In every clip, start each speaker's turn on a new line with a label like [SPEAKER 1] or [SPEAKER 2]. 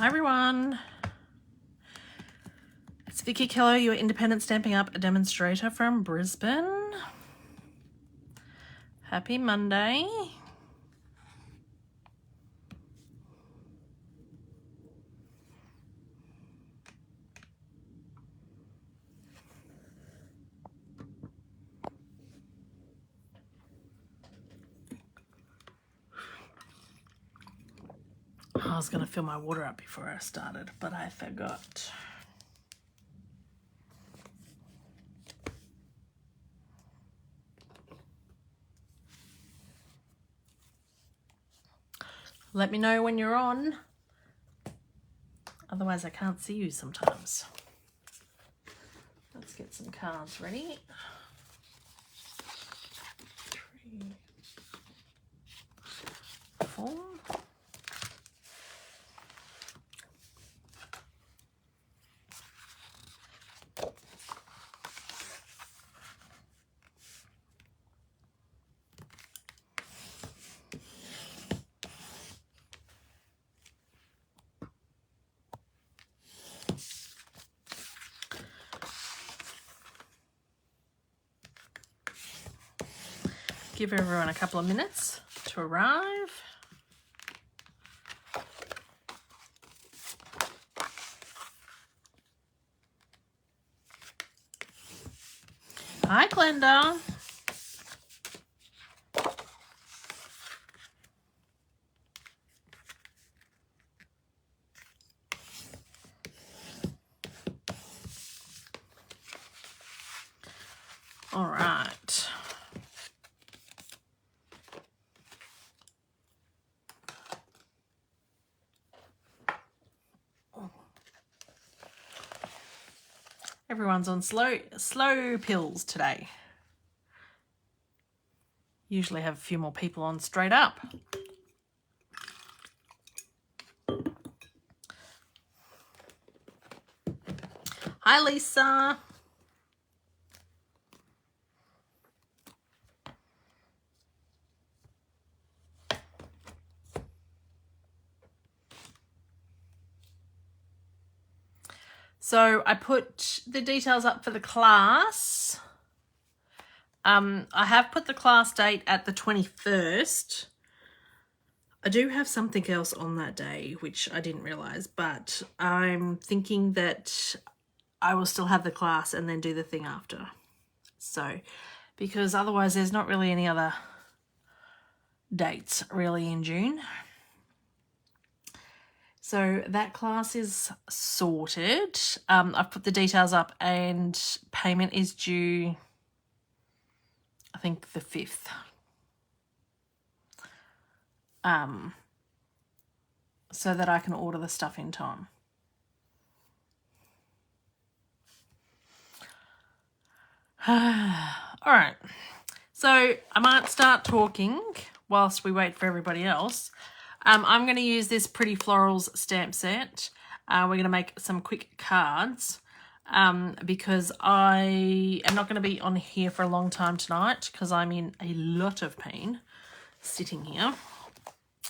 [SPEAKER 1] Hi everyone, it's Vickie Kello, your independent Stampin' Up! Demonstrator from Brisbane. Happy Monday. I was going to fill my water up before I started, but I forgot. Let me know when you're on. Otherwise I can't see you sometimes. Let's get some cards ready. 3, 4. Give everyone a couple of minutes to arrive. Hi, Glenda. All right. Everyone's on slow pills today. Usually have a few more people on straight up. Hi, Lisa. So I put the details up for the class. I have put the class date at the 21st. I do have something else on that day, which I didn't realize, but I'm thinking that I will still have the class and then do the thing after. So, because otherwise there's not really any other dates really in June. So that class is sorted. I've put the details up and payment is due, I think, the 5th. So that I can order the stuff in time. All right. So I might start talking whilst we wait for everybody else. I'm going to use this Pretty Florals stamp set. We're going to make some quick cards because I am not going to be on here for a long time tonight because I'm in a lot of pain sitting here.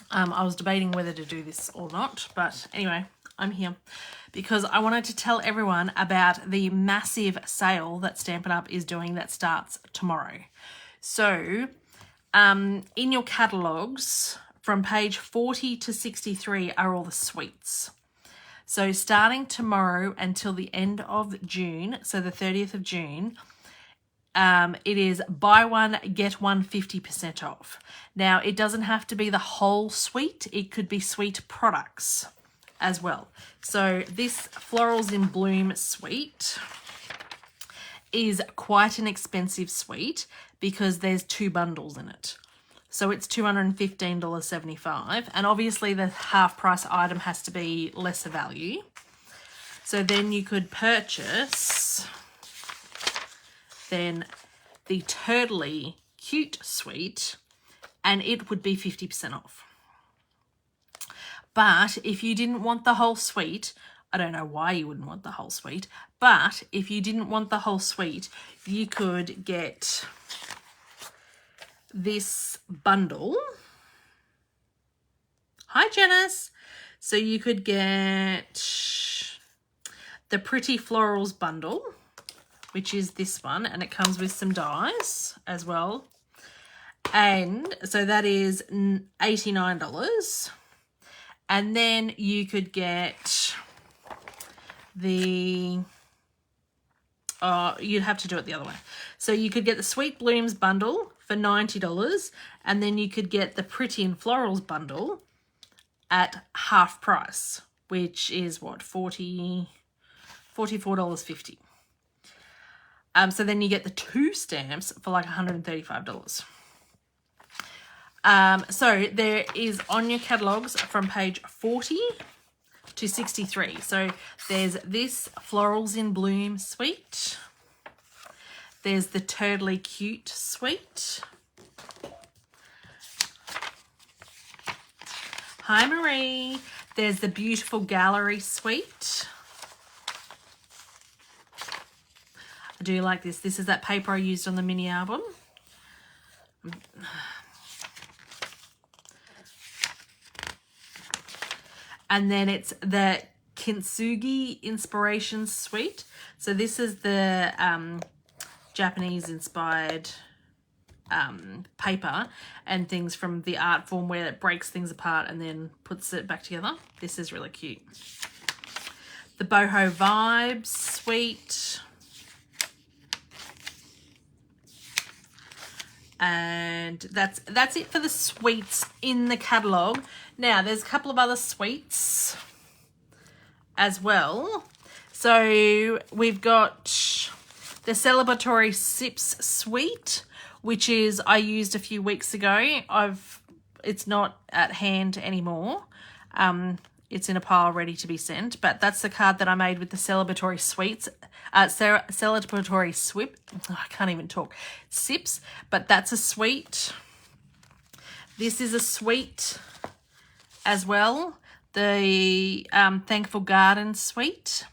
[SPEAKER 1] I was debating whether to do this or not, but anyway, I'm here because I wanted to tell everyone about the massive sale that Stampin' Up! Is doing that starts tomorrow. So in your catalogues, from page 40 to 63 are all the suites. So starting tomorrow until the end of June, so the 30th of June, it is buy one, get one 50% off. Now, it doesn't have to be the whole suite. It could be suite products as well. So this Florals in Bloom suite is quite an expensive suite because there's 2 bundles in it. So it's $215.75. And obviously the half price item has to be lesser value. So then you could purchase then the Turtley Cute suite and it would be 50% off. But if you didn't want the whole suite, I don't know why you wouldn't want the whole suite, but if you didn't want the whole suite, you could get this bundle. Hi, Janice. So you could get the Pretty Florals bundle, which is this one, and it comes with some dies as well. And so that is $89. And then you could get the, you'd have to do it the other way. So you could get the Sweet Blooms bundle for $90, and then you could get the Pretty and Florals bundle at half price, which is what, $44.50. So then you get the 2 stamps for like $135. So there is on your catalogues from page 40 to 63. So there's this Florals in Bloom suite. There's the Totally Cute suite. Hi, Marie. There's the Beautiful Gallery suite. I do like this. This is that paper I used on the mini album. And then it's the Kintsugi Inspiration Suite. So this is the Japanese-inspired paper and things from the art form where it breaks things apart and then puts it back together. This is really cute. The Boho Vibes Suite. And that's it for the sweets in the catalogue. Now, there's a couple of other sweets as well. So we've got the Celebratory Sips Suite, which is I used a few weeks ago. It's not at hand anymore. It's in a pile ready to be sent, but that's the card that I made with the Celebratory Sweets. Celebratory Swip. Oh, I can't even talk. Sips, but that's a sweet. This is a sweet as well. The Thankful Garden Suite.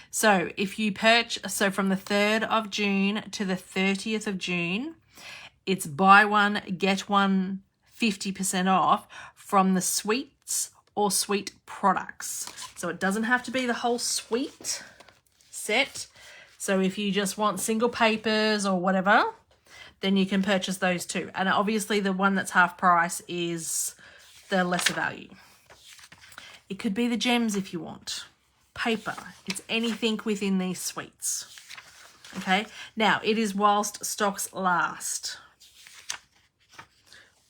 [SPEAKER 1] So if you purchase, so from the 3rd of June to the 30th of June, it's buy one, get one 50% off from the sweets or sweet products. So it doesn't have to be the whole sweet set. So if you just want single papers or whatever, then you can purchase those too. And obviously the one that's half price is the lesser value. It could be the gems if you want. Paper. It's anything within these sweets. Okay. Now, it is whilst stocks last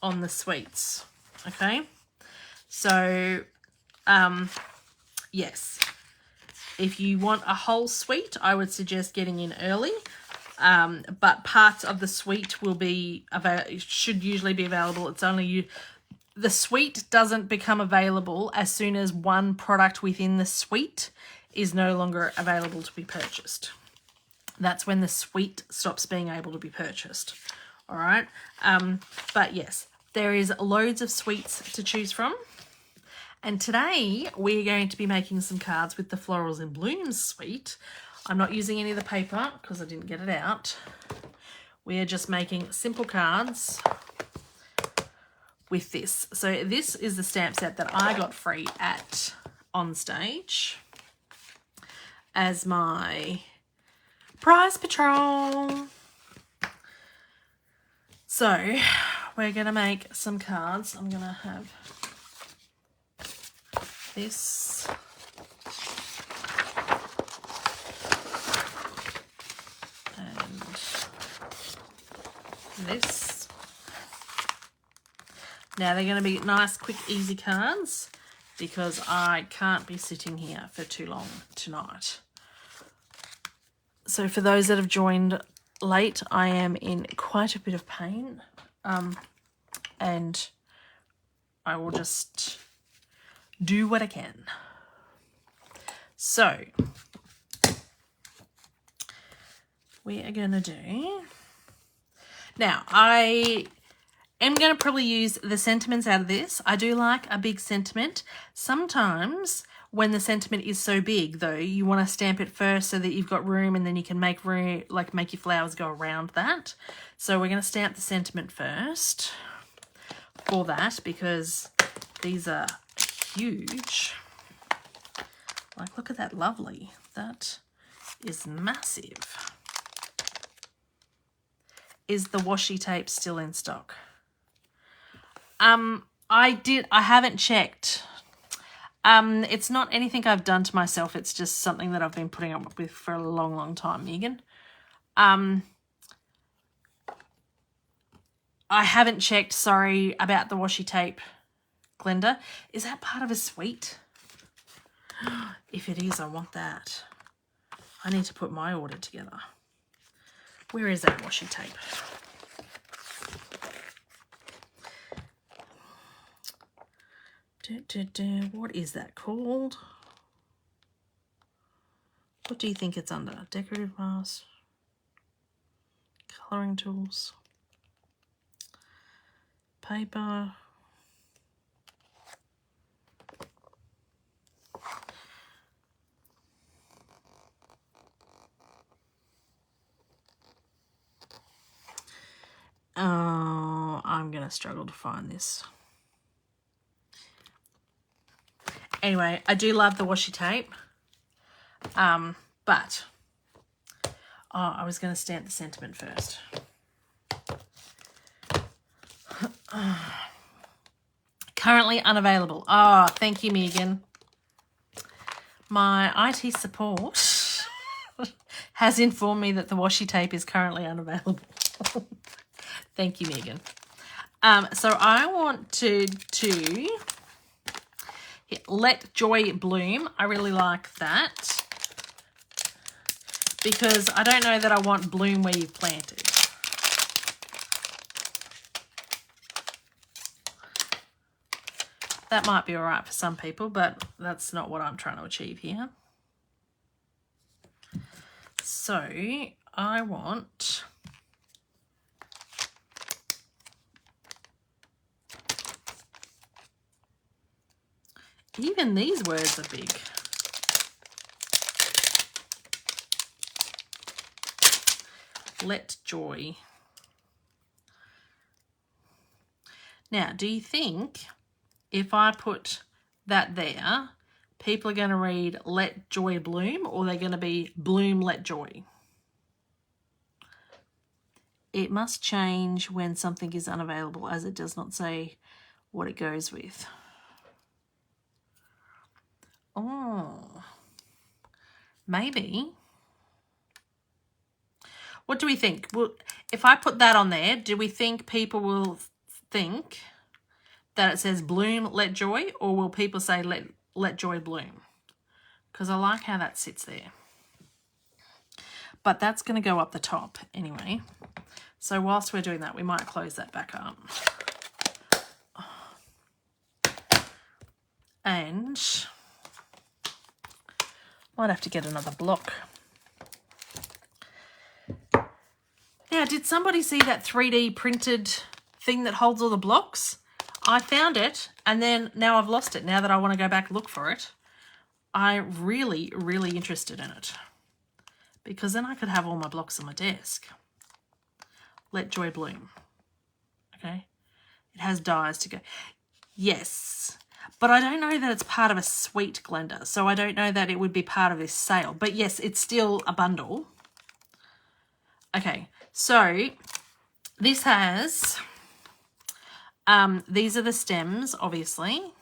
[SPEAKER 1] on the sweets. Okay. So, yes. If you want a whole suite, I would suggest getting in early. But parts of the suite will be should usually be available. It's only the suite doesn't become available as soon as one product within the suite is no longer available to be purchased. That's when the suite stops being able to be purchased. All right. But yes, there is loads of suites to choose from. And today we're going to be making some cards with the Florals in Bloom suite. I'm not using any of the paper because I didn't get it out. We are just making simple cards with this. So this is the stamp set that I got free at On Stage as my prize patrol. So we're going to make some cards. I'm going to have this. And this. Now they're going to be nice, quick, easy cards because I can't be sitting here for too long tonight. So for those that have joined late, I am in quite a bit of pain. And I will just do what I can. So we are going to do... Now, I am going to probably use the sentiments out of this. I do like a big sentiment. Sometimes when the sentiment is so big, though, you want to stamp it first so that you've got room and then you can make room, like make your flowers go around that. So we're going to stamp the sentiment first for that because these are huge. Like, look at that, lovely. That is massive. Is the washi tape still in stock? I haven't checked. It's not anything I've done to myself. It's just something that I've been putting up with for a long, long time, Megan. I haven't checked, sorry, about the washi tape, Glenda. Is that part of a suite? If it is, I want that. I need to put my order together. Where is that washi tape? What is that called? What do you think it's under? Decorative mask, colouring tools, paper. Oh, I'm going to struggle to find this. Anyway, I do love the washi tape. But I was going to stamp the sentiment first. Currently unavailable. Oh, thank you, Megan. My IT support has informed me that the washi tape is currently unavailable. Thank you, Megan. So I want to do Let Joy Bloom. I really like that because I don't know that I want bloom where you've planted. That might be all right for some people, but that's not what I'm trying to achieve here. So I want even these words are big. Let Joy. Now, do you think if I put that there, people are going to read Let Joy Bloom, or they're going to be Bloom Let Joy? It must change when something is unavailable, as it does not say what it goes with. Oh, maybe. What do we think? Well, if I put that on there, do we think people will think that it says Bloom Let Joy, or will people say Let Joy Bloom? Because I like how that sits there. But that's going to go up the top anyway. So whilst we're doing that, we might close that back up. And might have to get another block. Now, did somebody see that 3D printed thing that holds all the blocks? I found it, and then now I've lost it. Now that I want to go back and look for it, I'm really, really interested in it. Because then I could have all my blocks on my desk. Let Joy Bloom. Okay. It has dies to go. Yes. But I don't know that it's part of a suite, Glenda. So I don't know that it would be part of this sale. But yes, it's still a bundle. Okay. So this has, these are the stems, obviously.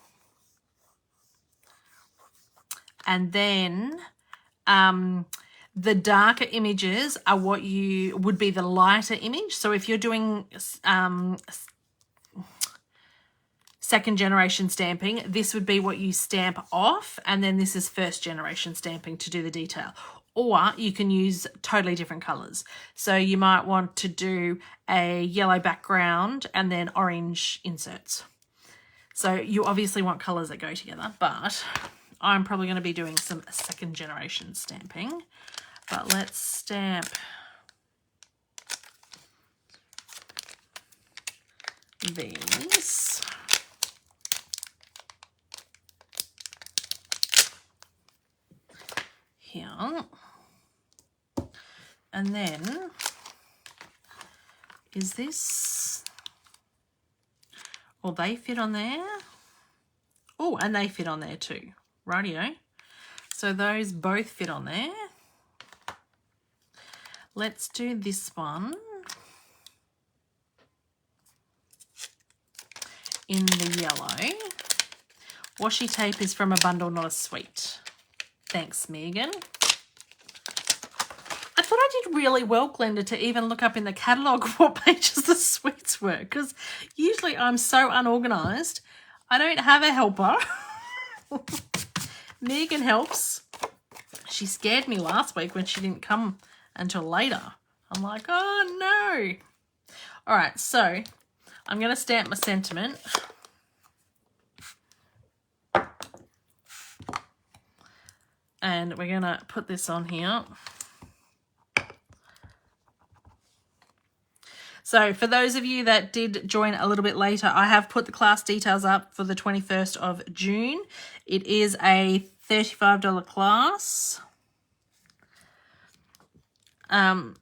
[SPEAKER 1] And then the darker images are what you would be the lighter image. So if you're doing second generation stamping, this would be what you stamp off, and then this is first generation stamping to do the detail. Or you can use totally different colors. So you might want to do a yellow background and then orange inserts. So you obviously want colors that go together, but I'm probably going to be doing some second generation stamping. But let's stamp these. Here. And then, is this, well, they fit on there. Oh, and they fit on there too. Rightio. So those both fit on there. Let's do this one in the yellow. Washi tape is from a bundle, not a suite. Thanks, Megan. I thought I did really well, Glenda, to even look up in the catalogue what pages the suites were, because usually I'm so unorganised. I don't have a helper. Megan helps. She scared me last week when she didn't come until later. I'm like, oh no. All right, so I'm going to stamp my sentiment. And we're going to put this on here. So for those of you that did join a little bit later, I have put the class details up for the 21st of June. It is a $35 class. I'm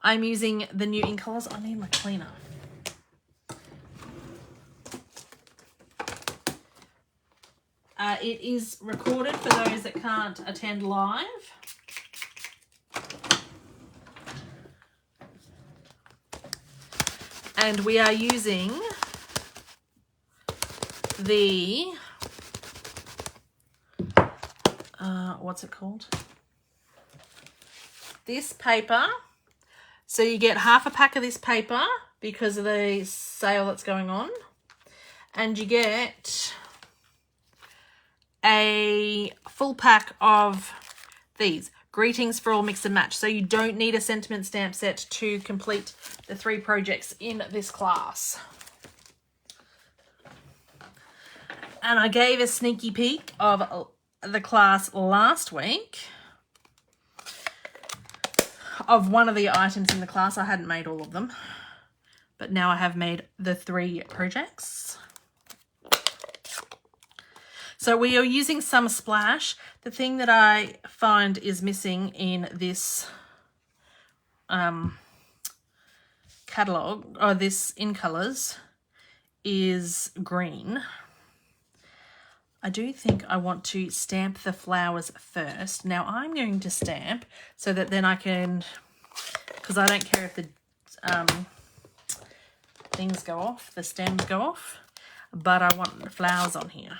[SPEAKER 1] using the new ink colours. I need my cleaner. It is recorded for those that can't attend live. And we are using the, what's it called? This paper. So you get half a pack of this paper because of the sale that's going on. And you get a full pack of these. Greetings for all mix and match. So you don't need a sentiment stamp set to complete the 3 projects in this class. And I gave a sneaky peek of the class last week of one of the items in the class. I hadn't made all of them, but now I have made the 3 projects. So we are using some splash. The thing that I find is missing in this catalogue, or this in colours, is green. I do think I want to stamp the flowers first. Now I'm going to stamp so that then I can, because I don't care if the things go off, the stems go off, but I want the flowers on here.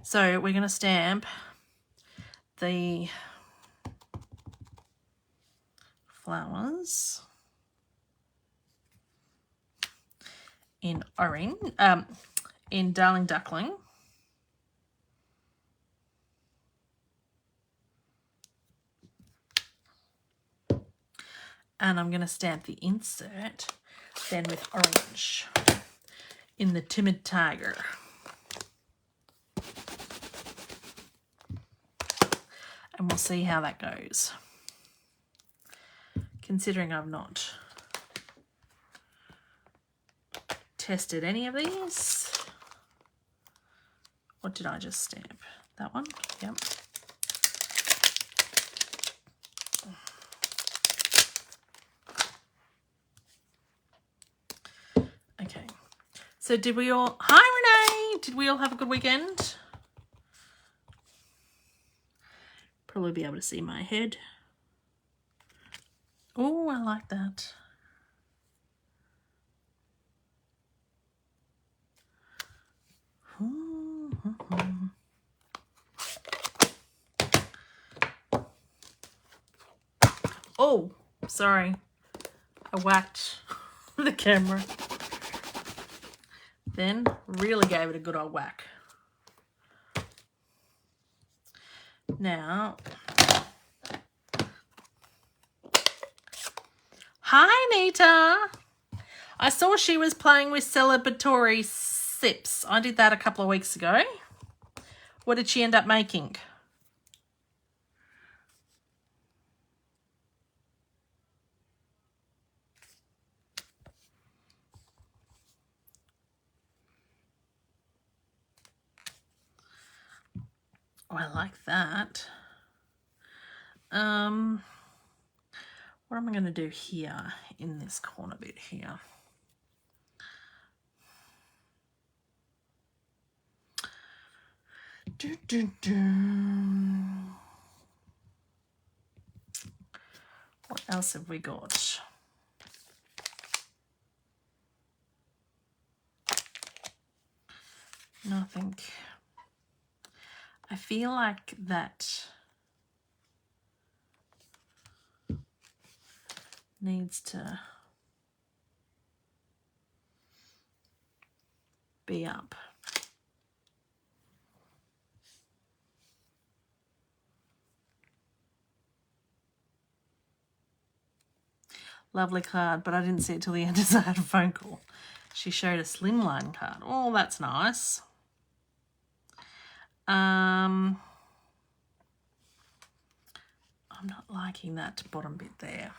[SPEAKER 1] So we're going to stamp the flowers in orange, in Darling Duckling. And I'm going to stamp the insert then with orange in the Timid Tiger. And we'll see how that goes. Considering I've not tested any of these. What did I just stamp? That one? Yep. Okay. So did we all... Hi, Renee! Did we all have a good weekend? Probably be able to see my head. Oh, I like that. Oh, sorry. I whacked the camera. Then really gave it a good old whack. Now, hi Nita. I saw she was playing with celebratory sips. I did that a couple of weeks ago. What did she end up making? Oh, I like that. What am I going to do here in this corner bit here? What else have we got? Nothing. I feel like that needs to be up. Lovely card, but I didn't see it till the end as I had a phone call. She showed a slimline card. Oh, that's nice. I'm not liking that bottom bit there.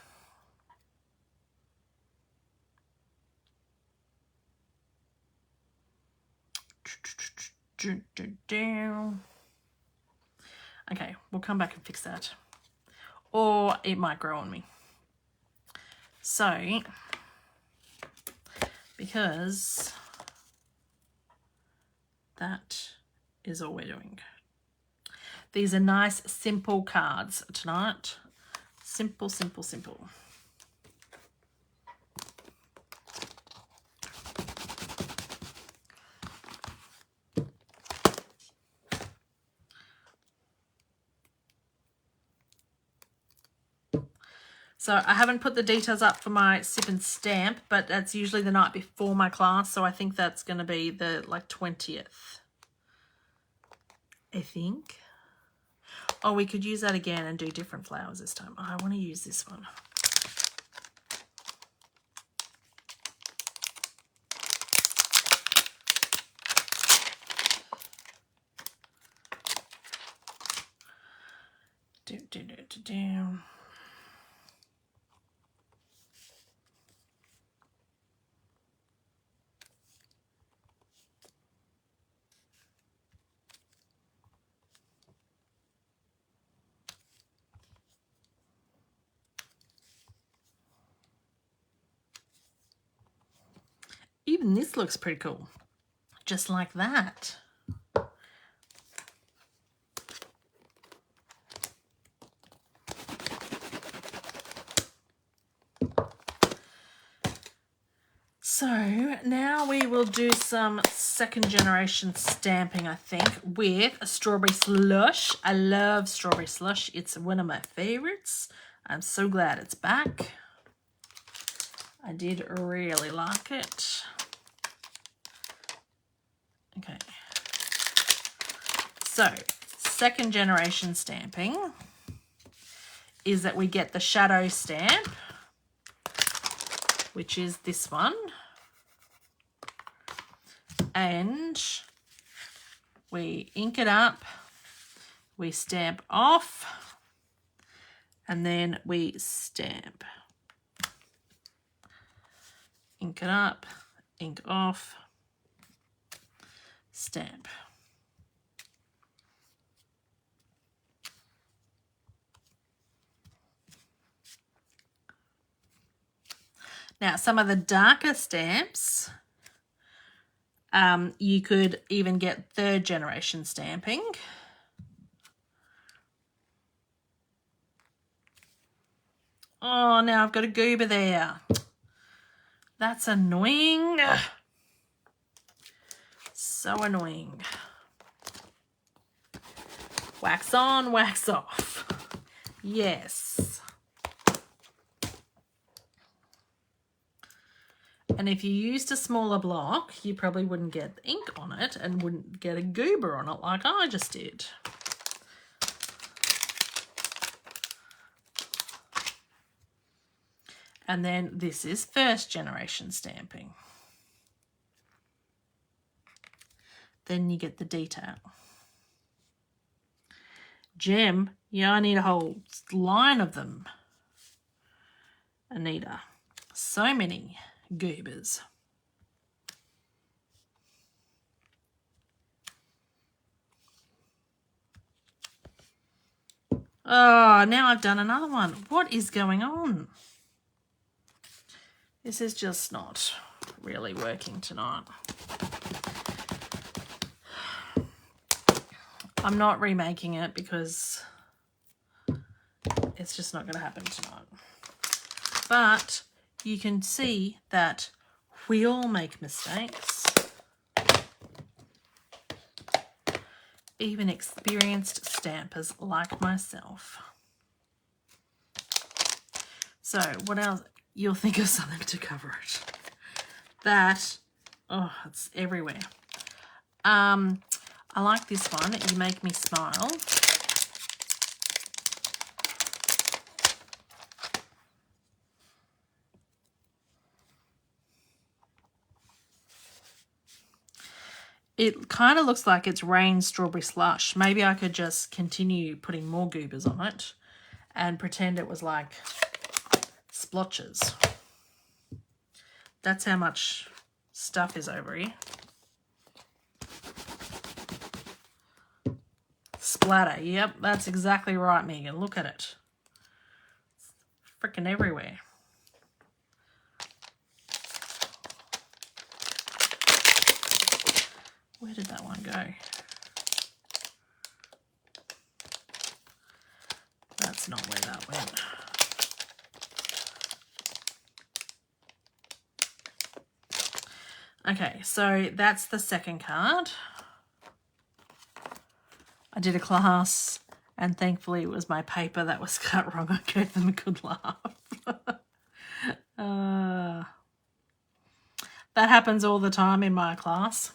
[SPEAKER 1] Okay, we'll come back and fix that. Or it might grow on me. So, because that is all we're doing. These are nice, simple cards tonight. Simple, simple, simple. So I haven't put the details up for my sip and stamp, but that's usually the night before my class. So I think that's going to be the 20th. I think. Oh, we could use that again and do different flowers this time. Oh, I want to use this one. Do. Even this looks pretty cool. Just like that. So now we will do some second generation stamping, I think, with a strawberry slush. I love strawberry slush. It's one of my favorites. I'm so glad it's back. I did really like it. Okay. So second generation stamping is that we get the shadow stamp, which is this one. And we ink it up, we stamp off, and then we stamp. Ink it up, ink off, stamp. Now, some of the darker stamps, you could even get third generation stamping. Oh, now I've got a goober there. That's annoying. So annoying. Wax on, wax off. Yes. And if you used a smaller block, you probably wouldn't get ink on it and wouldn't get a goober on it like I just did. And then this is first generation stamping. Then you get the detail. Gem, yeah, I need a whole line of them. Anita, so many goobers. Oh, now I've done another one. What is going on? This is just not really working tonight. I'm not remaking it because it's just not going to happen tonight. But you can see that we all make mistakes. Even experienced stampers like myself. So what else? You'll think of something to cover it. That, oh, it's everywhere. I like this one. You Make Me Smile. It kind of looks like it's Rain Strawberry Slush. Maybe I could just continue putting more goobers on it and pretend it was like splotches. That's how much stuff is over here. Splatter. Yep, that's exactly right, Megan. Look at it. Freaking everywhere. Where did that one go? That's not where that went. Okay, so that's the second card. I did a class and thankfully it was my paper that was cut wrong. I gave them a good laugh. That happens all the time in my class.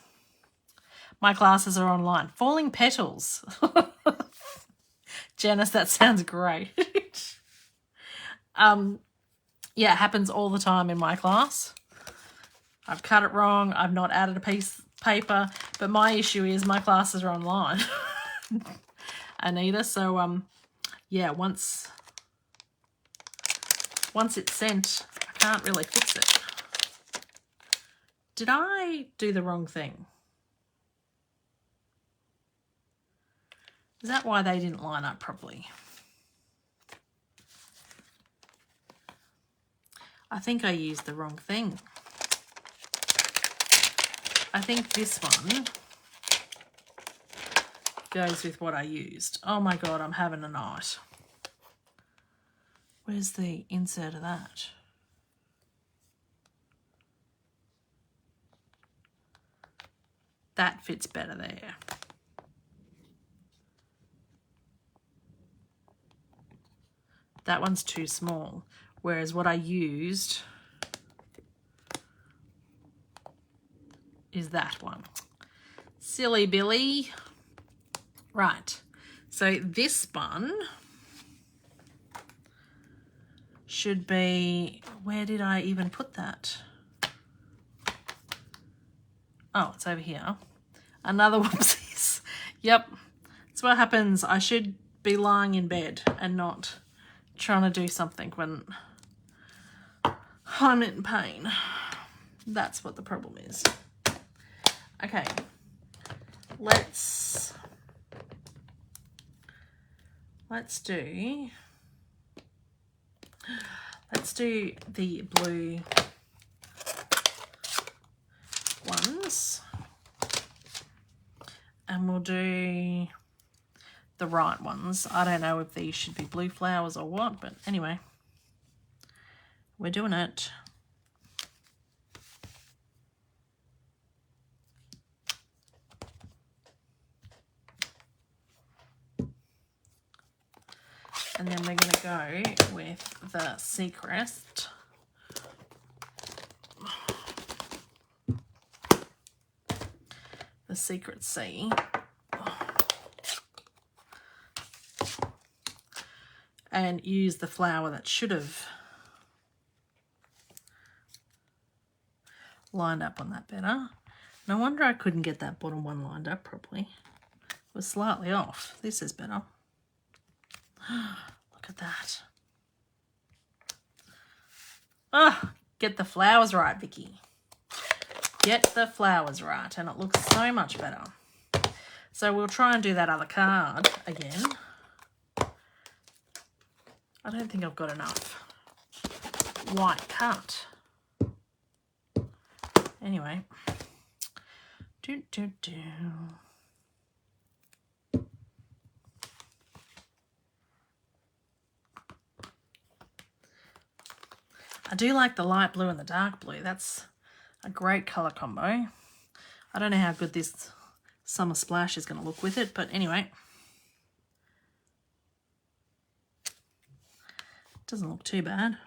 [SPEAKER 1] My classes are online. Falling Petals. Janice, that sounds great. Yeah, it happens all the time in my class. I've cut it wrong. I've not added a piece of paper. But my issue is my classes are online. Anita, so yeah, once it's sent, I can't really fix it. Did I do the wrong thing? Is that why they didn't line up properly? I think I used the wrong thing. I think this one goes with what I used. Oh my God, I'm having a night. Where's the insert of that? That fits better there. That one's too small. Whereas what I used is that one. Silly Billy. Right. So this one should be, where did I even put that? Oh, it's over here. Another whoopsies. Yep. That's what happens. I should be lying in bed and not trying to do something when I'm in pain. That's what the problem is. Okay. Let's do the blue ones. And we'll do the right ones. I don't know if these should be blue flowers or what, but anyway, we're doing it. And then we're going to go with the Seacrest. The Secret Sea. And use the flower that should have lined up on that better. No wonder I couldn't get that bottom one lined up properly. It was slightly off. This is better. Look at that. Oh, get the flowers right, Vickie. Get the flowers right, and it looks so much better. So we'll try and do that other card again. I don't think I've got enough white cut. Anyway. I do like the light blue and the dark blue. That's a great colour combo. I don't know how good this Summer Splash is going to look with it, but anyway. Doesn't look too bad.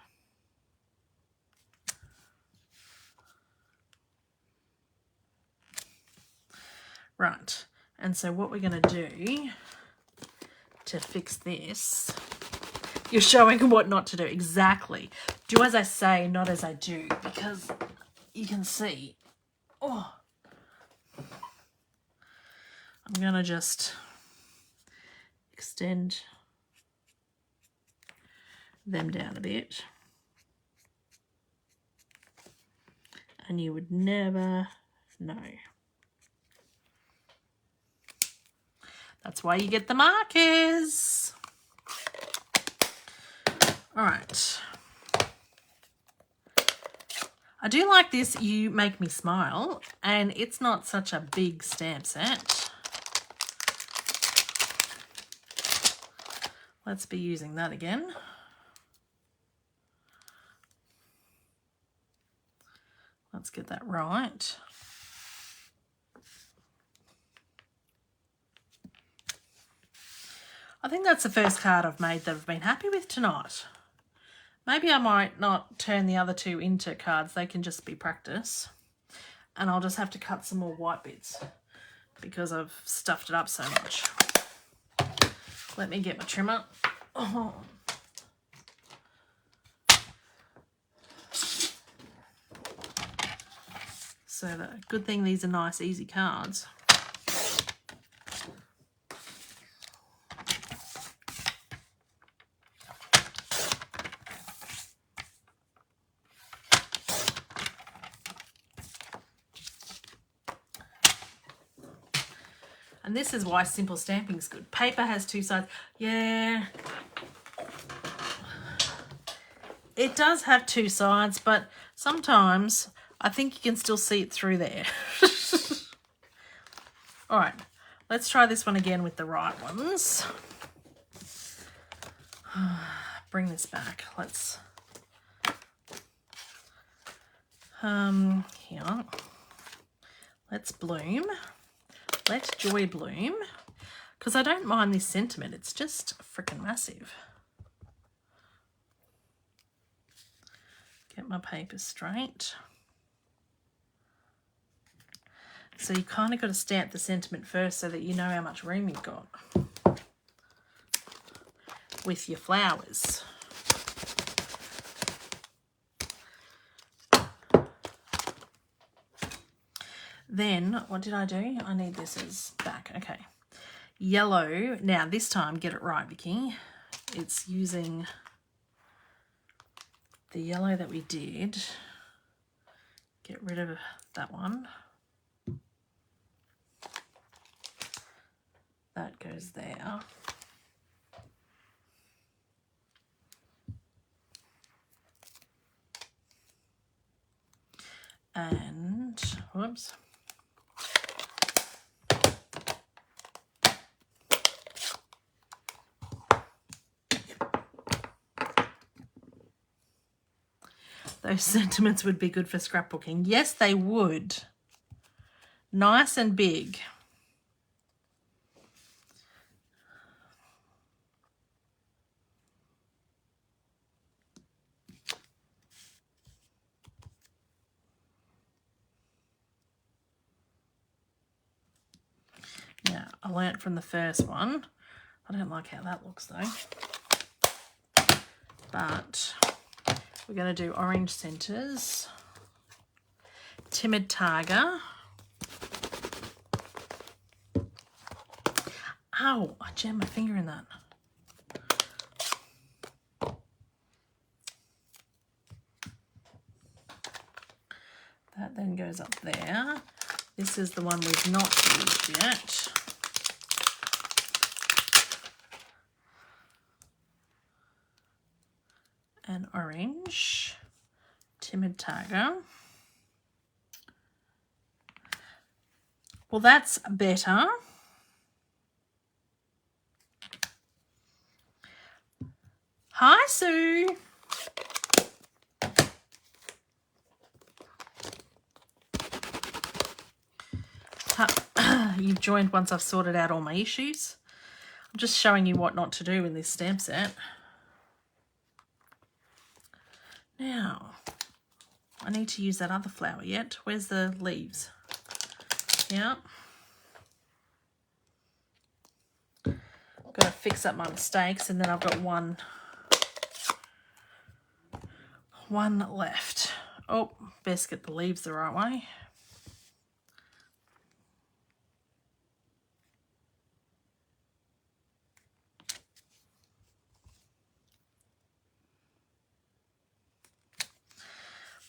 [SPEAKER 1] Right, and so what we're going to do to fix this, you're showing what not to do. Exactly. Do as I say, not as I do, because you can see, oh, I'm going to just extend them down a bit. And you would never know. That's why you get the markers. All right. I do like this, You Make Me Smile, and it's not such a big stamp set. Let's be using that again. Let's get that right. I think that's the first card I've made that I've been happy with tonight. Maybe I might not turn the other two into cards. They can just be practice. And I'll just have to cut some more white bits because I've stuffed it up so much. Let me get my trimmer. Oh. So the good thing these are nice, easy cards. And this is why simple stamping is good. Paper has two sides. Yeah. It does have two sides, but sometimes I think you can still see it through there. All right, let's try this one again with the right ones. Bring this back. Let's, here. Let's bloom. Let joy bloom. Because I don't mind this sentiment. It's just freaking massive. Get my paper straight. So you kind of got to stamp the sentiment first so that you know how much room you've got with your flowers. Then, what did I do? I need this as back. Okay. Yellow. Now, this time, get it right, Vickie. It's using the yellow that we did. Get rid of that one. That goes there. And, whoops. Those sentiments would be good for scrapbooking. Yes, they would. Nice and big. Now, I learnt from the first one. I don't like how that looks though. But we're going to do orange centres. Timid Tiger. Ow, I jammed my finger in that. That then goes up there. This is the one we've not used yet. And orange. Timid Tiger. Well, that's better. Hi, Sue. you've joined once I've sorted out all my issues. I'm just showing you what not to do in this stamp set. Now, I need to use that other flower yet. Where's the leaves? Yeah. Got to fix up my mistakes, and then I've got one left. Oh, best get the leaves the right way.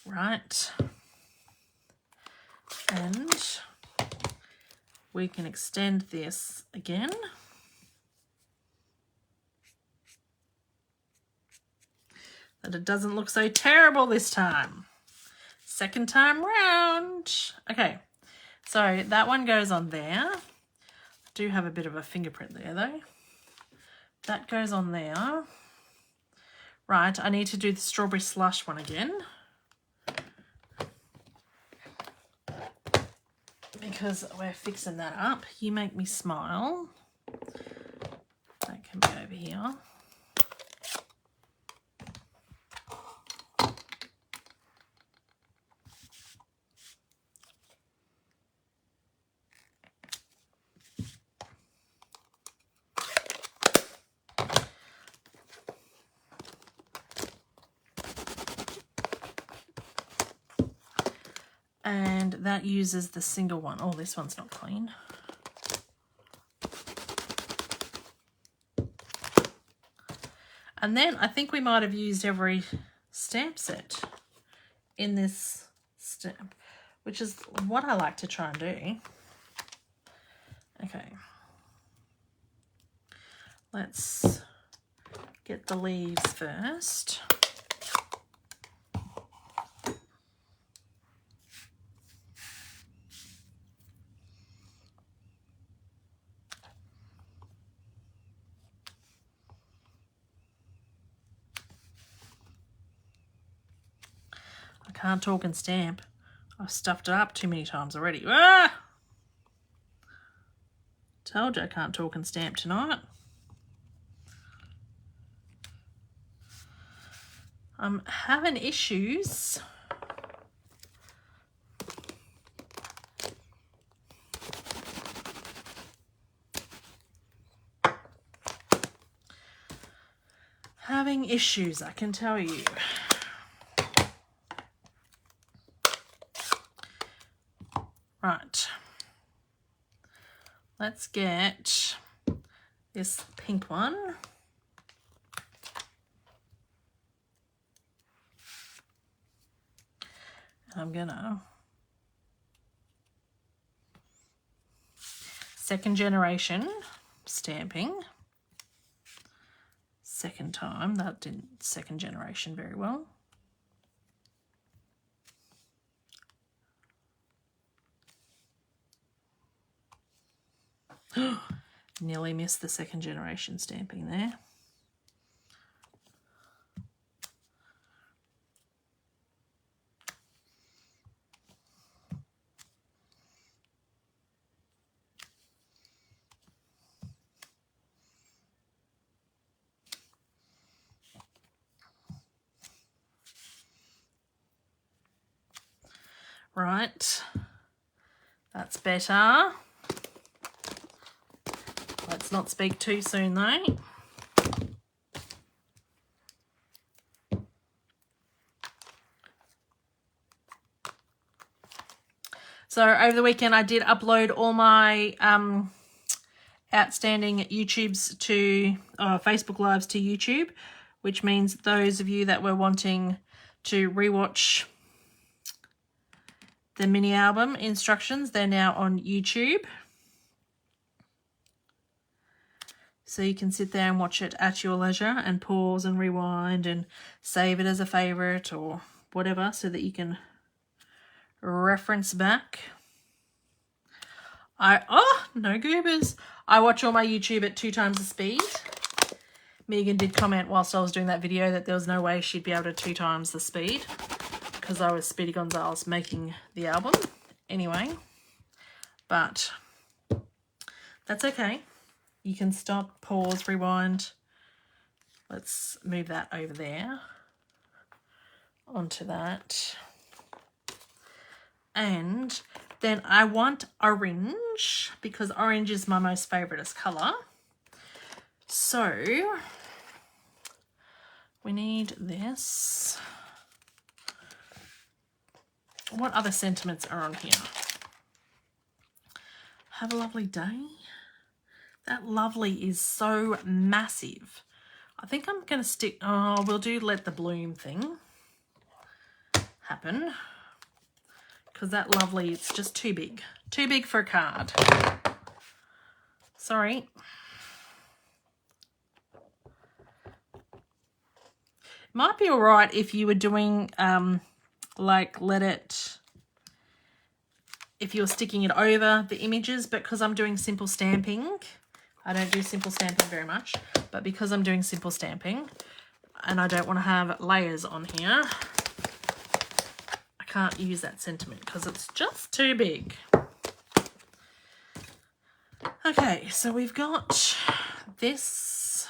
[SPEAKER 1] Right. And we can extend this again. That it doesn't look so terrible this time. Second time round. Okay, so that one goes on there. I do have a bit of a fingerprint there though. That goes on there. Right, I need to do the strawberry slush one again. Because we're fixing that up. You make me smile. That can be over here. And that uses the single one. Oh, this one's not clean. And then I think we might have used every stamp set in this stamp, which is what I like to try and do. Okay. Let's get the leaves first. Can't talk and stamp. I've stuffed it up too many times already. Ah! Told you I can't talk and stamp tonight. I'm having issues. Having issues, I can tell you. Right, let's get this pink one. I'm gonna second generation stamping. Second time, that didn't second generation very well. Nearly missed the second generation stamping there. Right, that's better. Let's not speak too soon though. So over the weekend I did upload all my outstanding YouTubes to Facebook Lives to YouTube, which means those of you that were wanting to rewatch the mini album instructions, they're now on YouTube. So you can sit there and watch it at your leisure and pause and rewind and save it as a favorite or whatever so that you can reference back. No goobers. I watch all my YouTube at 2 times the speed. Megan did comment whilst I was doing that video that there was no way she'd be able to 2 times the speed because I was Speedy Gonzales making the album. Anyway, but that's okay. You can stop, pause, rewind. Let's move that over there onto that. And then I want orange because orange is my most favouriteest colour. So we need this. What other sentiments are on here? Have a lovely day. That lovely is so massive. I think I'm going to stick, oh, we'll do let the bloom thing happen. Because that lovely, it's just too big. Too big for a card. Sorry. Might be all right if you were doing, like, if you're sticking it over the images, but because I'm doing simple stamping, I don't do simple stamping very much, but because I'm doing simple stamping and I don't want to have layers on here, I can't use that sentiment because it's just too big. Okay, so we've got this,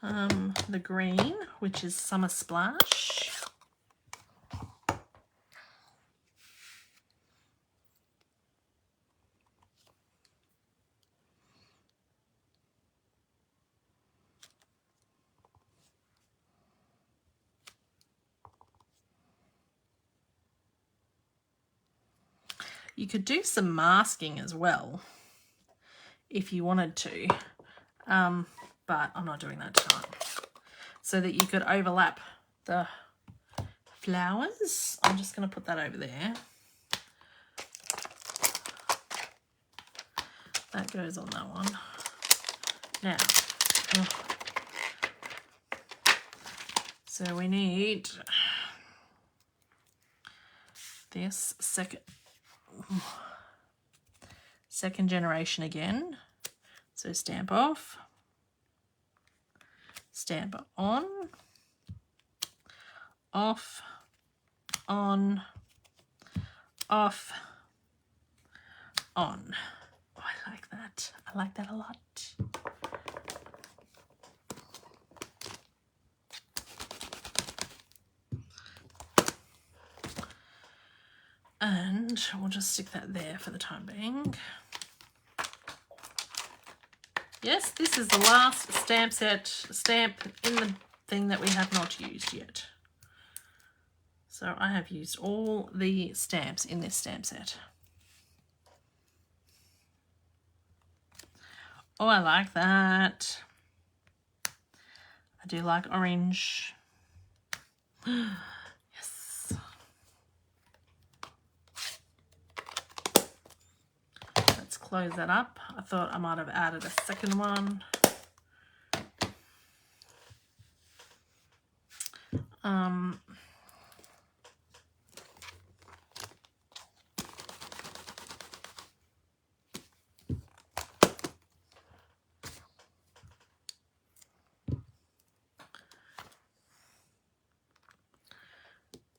[SPEAKER 1] the green, which is Summer Splash. You could do some masking as well if you wanted to, but I'm not doing that tonight. So that you could overlap the flowers. I'm just going to put that over there. That goes on that one. Now, so we need this second generation again. So stamp off, stamp on, off, on, off, on. Oh, I like that. I like that a lot. And we'll just stick that there for the time being. Yes, this is the last stamp in the thing that we have not used yet. So I have used all the stamps in this stamp set. Oh, I like that. I do like orange. Yes. Let's close that up. I thought I might have added a second one.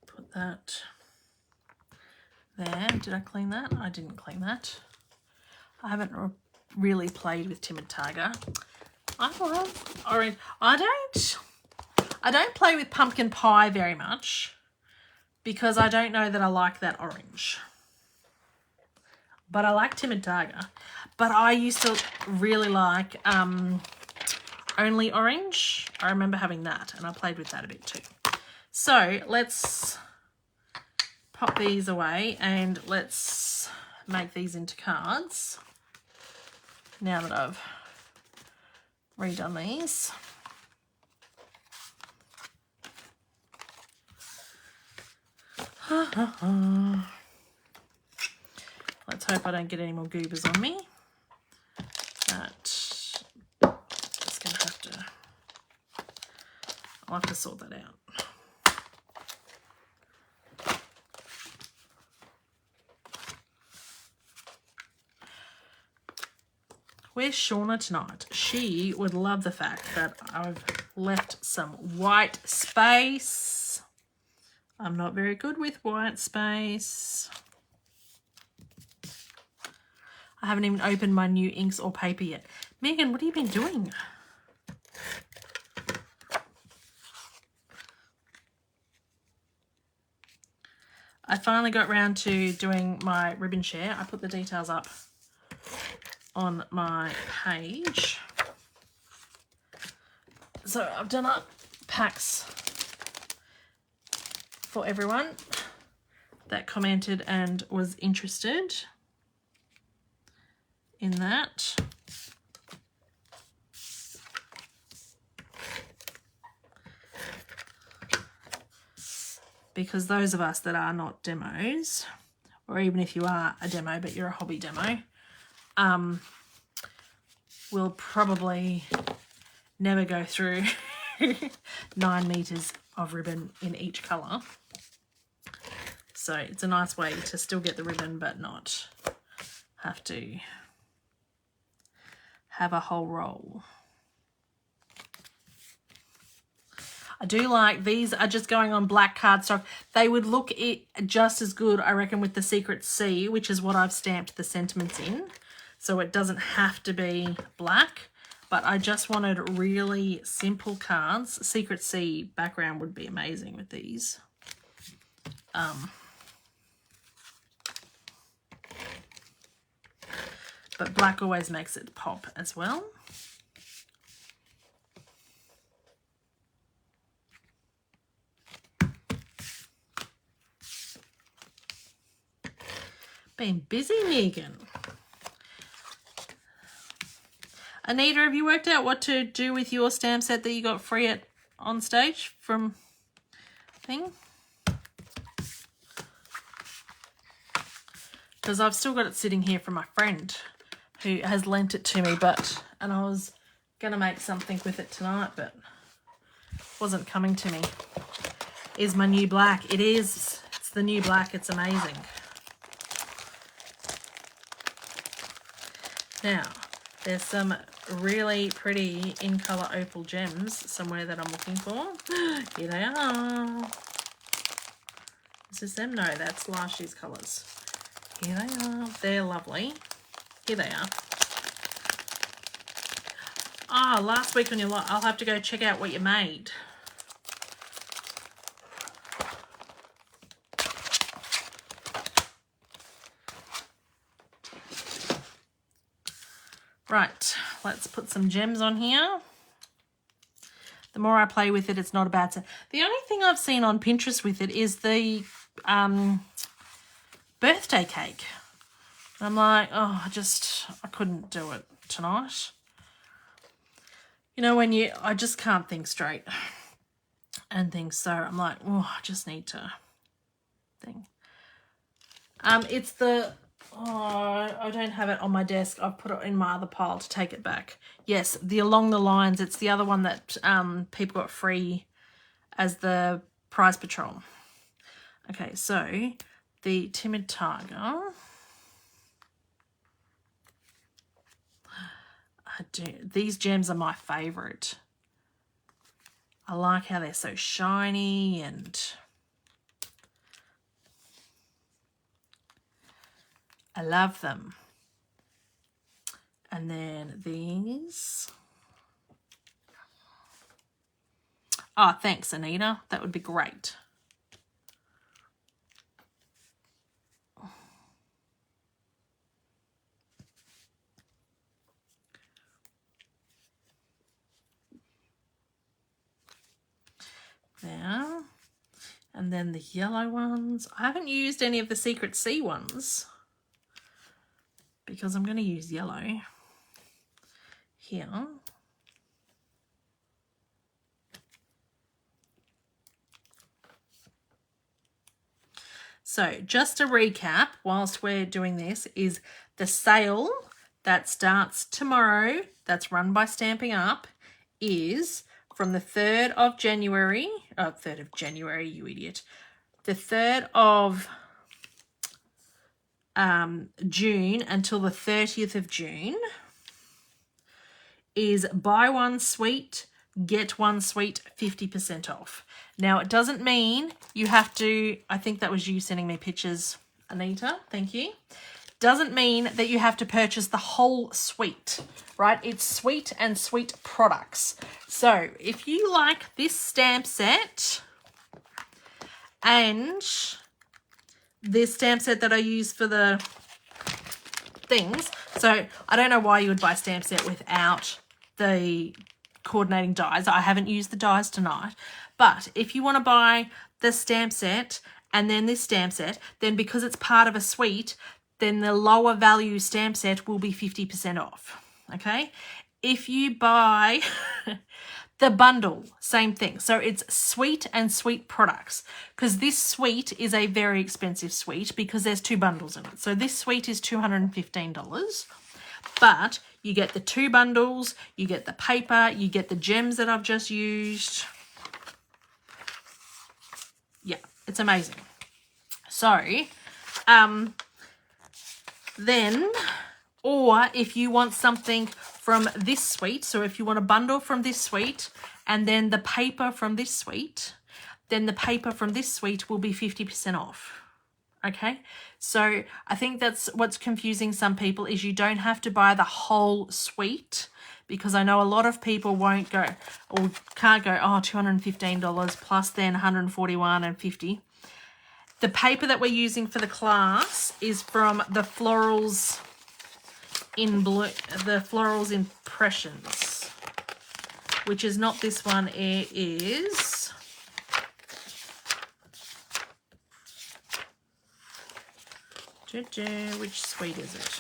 [SPEAKER 1] Put that there. Did I clean that? I didn't clean that. I haven't really played with Timid Tiger. I love orange. I don't play with pumpkin pie very much because I don't know that I like that orange. But I like Timid Tiger. But I used to really like Only Orange. I remember having that and I played with that a bit too. So let's pop these away and let's make these into cards. Now that I've redone these. Let's hope I don't get any more goobers on me. But it's going to have to, I'll have to sort that out. Where's Shauna tonight? She would love the fact that I've left some white space. I'm not very good with white space. I haven't even opened my new inks or paper yet. Megan, what have you been doing? I finally got round to doing my ribbon share. I put the details up on my page. So I've done up packs for everyone that commented and was interested in that. Because those of us that are not demos, or even if you are a demo but you're a hobby demo, will probably never go through 9 meters of ribbon in each colour. So it's a nice way to still get the ribbon but not have to have a whole roll. I do like these are just going on black cardstock. They would look just as good, I reckon, with the Secret C, which is what I've stamped the sentiments in. So it doesn't have to be black, but I just wanted really simple cards. Secret C background would be amazing with these. But black always makes it pop as well. Been busy, Megan. Anita, have you worked out what to do with your stamp set that you got free at on stage from thing? Because I've still got it sitting here from my friend who has lent it to me, and I was going to make something with it tonight, but it wasn't coming to me. Is my new black. It is. It's the new black. It's amazing. Now, there's some really pretty in-colour opal gems somewhere that I'm looking for. Here they are. Is this them? No, that's last year's colours. Here they are. They're lovely. Here they are. Ah, last week on your lot, I'll have to go check out what you made. Right, let's put some gems on here. The more I play with it, it's not a bad set. The only thing I've seen on Pinterest with it is the birthday cake. I'm like, oh, I couldn't do it tonight. You know, I just can't think straight and things. So I'm like, oh, I just need to think. It's the... Oh, I don't have it on my desk. I've put it in my other pile to take it back. Yes, the Along the Lines. It's the other one that people got free as the prize patrol. Okay, so the Timid Tiger. These gems are my favourite. I like how they're so shiny and... I love them. And then these. Oh, thanks, Anita. That would be great. There. And then the yellow ones. I haven't used any of the Secret C ones, because I'm going to use yellow here. So just to recap, whilst we're doing this, is the sale that starts tomorrow, that's run by Stamping Up, is from the 3rd of January, 3rd of January, you idiot, the 3rd of June until the 30th of June, is buy one sweet, get one sweet, 50% off. Now, it doesn't mean you have to, I think that was you sending me pictures, Anita, thank you. doesn't mean that you have to purchase the whole suite, right? It's sweet and sweet products. So if you like this stamp set and this stamp set that I use for the things, so I don't know why you would buy a stamp set without the coordinating dies. I haven't used the dies tonight, but if you want to buy the stamp set and then this stamp set, then because it's part of a suite, then the lower value stamp set will be 50% off, okay? If you buy the bundle, same thing. So it's sweet and sweet products, because this suite is a very expensive suite because there's 2 bundles in it. So this suite is $215, but you get the 2 bundles, you get the paper, you get the gems that I've just used. Yeah, it's amazing. So, then, or if you want something from this suite, so if you want a bundle from this suite and then the paper from this suite, then the paper from this suite will be 50% off. Okay, so I think that's what's confusing some people, is you don't have to buy the whole suite, because I know a lot of people won't go or can't go, oh, $215 plus then $141 and $50. The paper that we're using for the class is from the Florals in blue, the Florals Impressions, which is not this one. It is which suite is it?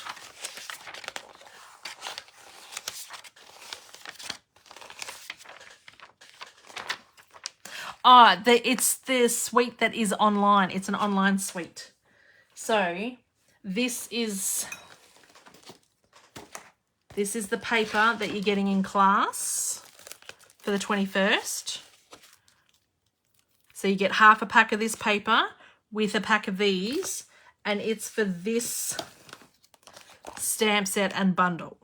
[SPEAKER 1] Oh, it's the suite that is online. It's an online suite. So this is the paper that you're getting in class for the 21st. So you get half a pack of this paper with a pack of these, and it's for this stamp set and bundle.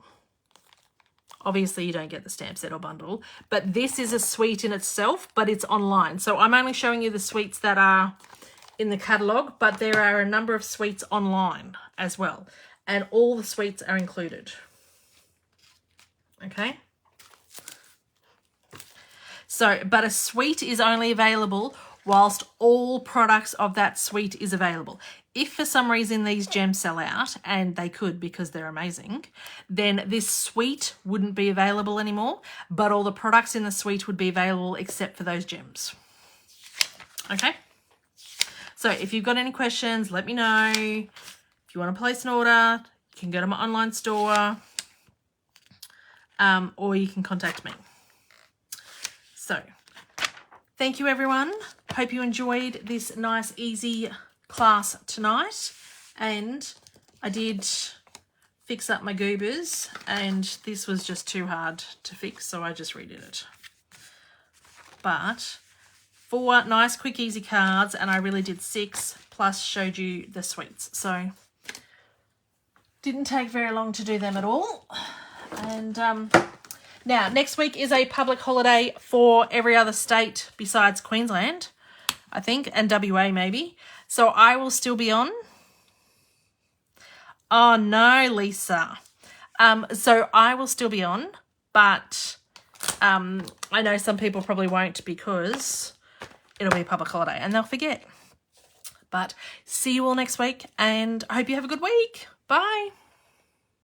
[SPEAKER 1] Obviously, you don't get the stamp set or bundle, but this is a suite in itself, but it's online. So I'm only showing you the suites that are in the catalogue, but there are a number of suites online as well, and all the suites are included. Okay? So, but a suite is only available whilst all products of that suite is available. If for some reason these gems sell out, and they could because they're amazing, then this suite wouldn't be available anymore, but all the products in the suite would be available except for those gems. Okay? So if you've got any questions, let me know. If you want to place an order, you can go to my online store, or you can contact me. So thank you, everyone. Hope you enjoyed this nice, easy class tonight. And I did fix up my goobers, and this was just too hard to fix, so I just redid it. But 4 nice, quick, easy cards, and I really did 6, plus showed you the suites. So didn't take very long to do them at all. And now, next week is a public holiday for every other state besides Queensland, I think, and WA maybe. So I will still be on. Oh, no, Lisa. So I will still be on, but I know some people probably won't because it'll be a public holiday and they'll forget. But see you all next week, and I hope you have a good week. Bye.